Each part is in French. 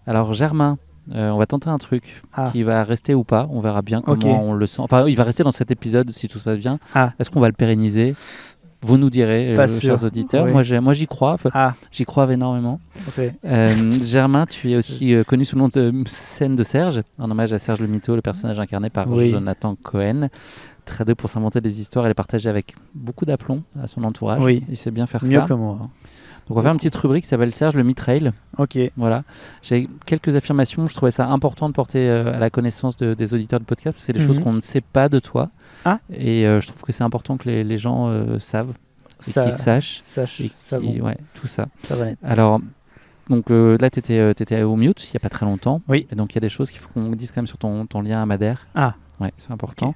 Alors Germain, on va tenter un truc Ah, qui va rester ou pas. On verra bien ok. comment on le sent. Enfin, il va rester dans cet épisode si tout se passe bien. Ah, Est-ce qu'on va le pérenniser? Vous nous direz, pas chers sûr. auditeurs. Oui. Moi, j'y crois. Enfin, Ah, j'y crois énormément. ok. Germain, tu es aussi connu sous le nom de scène de Serge, en hommage à Serge le Mito, le personnage incarné par Oui, Jonathan Cohen. Très doué pour s'inventer des histoires et les partager avec beaucoup d'aplomb à son entourage. oui. Il sait bien faire Mieux ça. que moi. Donc on va faire une Beaucoup. petite rubrique qui s'appelle Serge le Mitrail. Ok. Voilà. J'ai quelques affirmations. Je trouvais ça important de porter à la connaissance des auditeurs de podcast, parce que c'est des choses Mhm. qu'on ne sait pas de toi. Ah, Et je trouve que c'est important que les gens savent et qu'ils ça, sachent. sache, Et savon, ouais, tout ça. ça va être. Alors, donc là, tu étais au Mute il n'y a pas très longtemps. Oui. Et donc, il y a des choses qu'il faut qu'on dise quand même sur ton lien à Madère. Ah, Ouais, c'est important.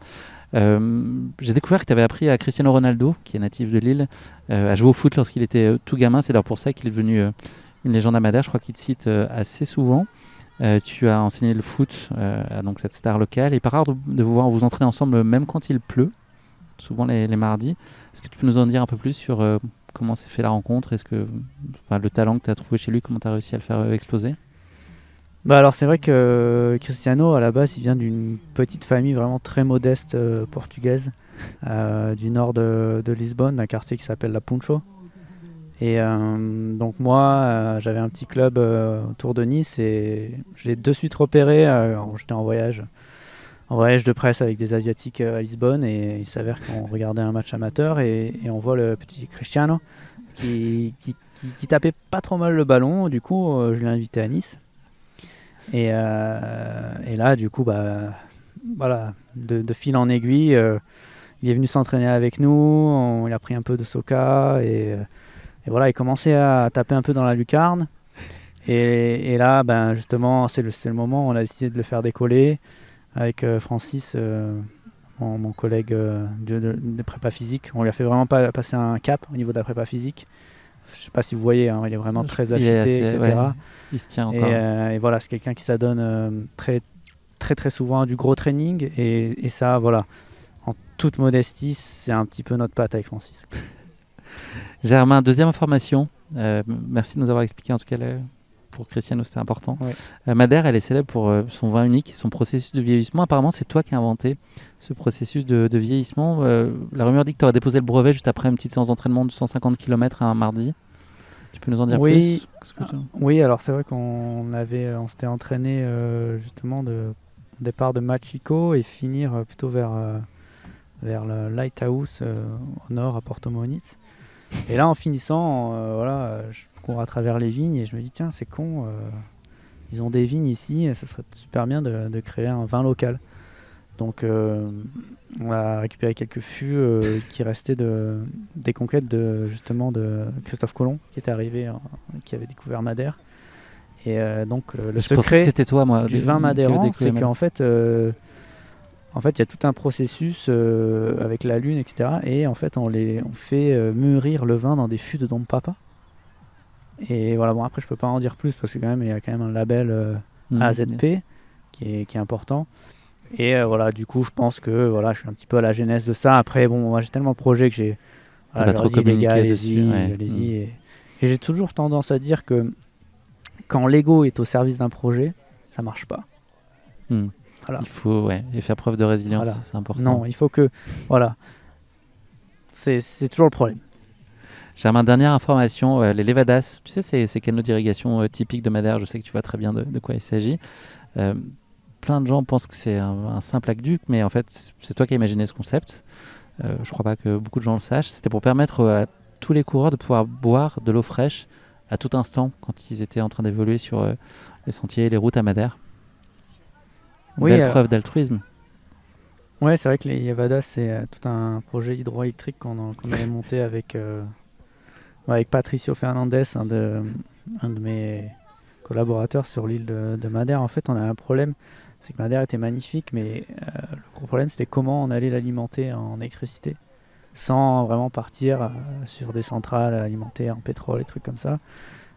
J'ai découvert que tu avais appris à Cristiano Ronaldo, qui est natif de Lille, à jouer au foot lorsqu'il était tout gamin. C'est d'ailleurs pour ça qu'il est devenu une légende à Madère. Je crois qu'il te cite assez souvent. Tu as enseigné le foot à donc cette star locale. Et pas rare de vous voir vous entraîner ensemble, même quand il pleut, souvent les mardis. Est-ce que tu peux nous en dire un peu plus sur comment s'est fait la rencontre? Est-ce que le talent que tu as trouvé chez lui, comment tu as réussi à le faire exploser? bah alors c'est vrai que Cristiano, à la base, il vient d'une petite famille vraiment très modeste portugaise, du nord de Lisbonne, d'un quartier qui s'appelle La Puncho. Et donc moi, j'avais un petit club autour de Nice et je l'ai de suite repéré. J'étais en voyage de presse avec des Asiatiques à Lisbonne et il s'avère qu'on regardait un match amateur et on voit le petit Cristiano qui tapait pas trop mal le ballon. Du coup, je l'ai invité à Nice. Et là, du coup, bah, voilà, de fil en aiguille, il est venu s'entraîner avec nous, il a pris un peu de soca et voilà, il commençait à taper un peu dans la lucarne. Et là, ben, justement, c'est le moment où on a décidé de le faire décoller avec Francis, mon collègue de prépa physique. On lui a fait vraiment passer un cap au niveau de la prépa physique. Je sais pas si vous voyez, hein, il est vraiment très Il est affûté, assez, etc. ouais, il se tient encore. Et voilà, c'est quelqu'un qui s'adonne très, très, très souvent à du gros training. Et ça, voilà, en toute modestie, c'est un petit peu notre patte avec Francis. Germain, deuxième information. Merci de nous avoir expliqué, en tout cas, pour Cristiano, c'était important. Ouais. Madère, elle est célèbre pour son vin unique, son processus de vieillissement. Apparemment, c'est toi qui as inventé ce processus de vieillissement. La rumeur dit que tu aurais déposé le brevet juste après une petite séance d'entraînement de 150 km un mardi. Tu peux nous en dire Oui, plus? oui, alors c'est vrai on s'était entraîné justement au départ de Machico et finir plutôt vers le Lighthouse au nord à Porto Moniz. Et là, en finissant, voilà, je cours à travers les vignes et je me dis tiens, c'est con, ils ont des vignes ici, et ça serait super bien de créer un vin local. Donc, on a récupéré quelques fûts qui restaient des conquêtes justement de Christophe Colomb, qui était arrivé, qui avait découvert Madère. Et donc, le Je pensais que secret c'était toi, moi, du vin madérant, c'est Madère. qu'en fait, il y a tout un processus avec la lune, etc. Et en fait, on fait mûrir le vin dans des fûts de Dom Papa. Et voilà, bon, après, je peux pas en dire plus parce que quand même, il y a quand même un label AZP qui est important. Et voilà, du coup, je pense que voilà, je suis un petit peu à la genèse de ça. Après, bon, moi, j'ai tellement de projets que j'ai. Voilà, Pas je leur trop dis, les gars, communiqué allez-y, dessus. Ouais. allez-y. Et j'ai toujours tendance à dire que quand l'ego est au service d'un projet, ça marche pas. Mm. Voilà. Il faut faire preuve de résilience, Voilà. c'est important. Non, il faut que. Voilà. C'est toujours le problème. Germain, dernière information, les levadas, tu sais, ces canaux d'irrigation typiques de Madère, je sais que tu vois très bien de quoi il s'agit. Plein de gens pensent que c'est un simple aqueduc, mais en fait, c'est toi qui as imaginé ce concept. Je crois pas que beaucoup de gens le sachent. C'était pour permettre à tous les coureurs de pouvoir boire de l'eau fraîche à tout instant quand ils étaient en train d'évoluer sur les sentiers et les routes à Madère. Oui, Belle preuve d'altruisme. Ouais, c'est vrai que les Yavadas, c'est tout un projet hydroélectrique qu'on avait monté avec Patricio Fernandez, un de mes collaborateurs sur l'île de Madère. En fait, on a un problème, c'est que Madère était magnifique, mais le gros problème, c'était comment on allait l'alimenter en électricité sans vraiment partir sur des centrales alimentées en pétrole et trucs comme ça.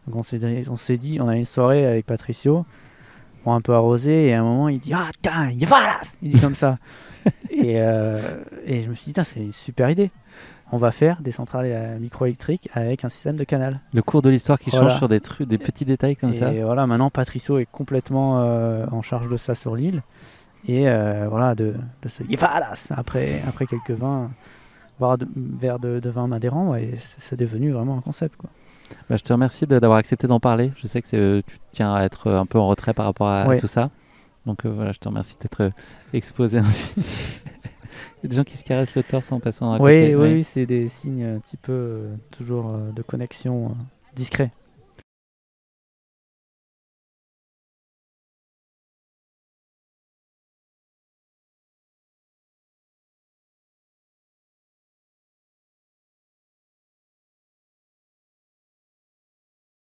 Donc on s'est dit, on a une soirée avec Patricio, bon, un peu arrosé, et à un moment, il dit « Ah, Yavadas !» Il dit comme ça. Et je me suis dit, c'est une super idée. on va faire des centrales microélectriques avec un système de canal. Le cours de l'histoire qui Voilà. change sur des trucs, des petits détails comme ça. Et voilà, maintenant Patriceau est complètement en charge de ça sur l'île. Et voilà, de se Yevalas après quelques vins, voire verres de vin madérant, et c'est devenu vraiment un concept, quoi. Bah, je te remercie d'avoir accepté d'en parler. Je sais que tu tiens à être un peu en retrait par rapport à tout ça. Donc voilà, je te remercie d'être exposé ainsi. Il y a des gens qui se caressent le torse en passant à côté. Oui, c'est des signes un petit peu toujours de connexion discret.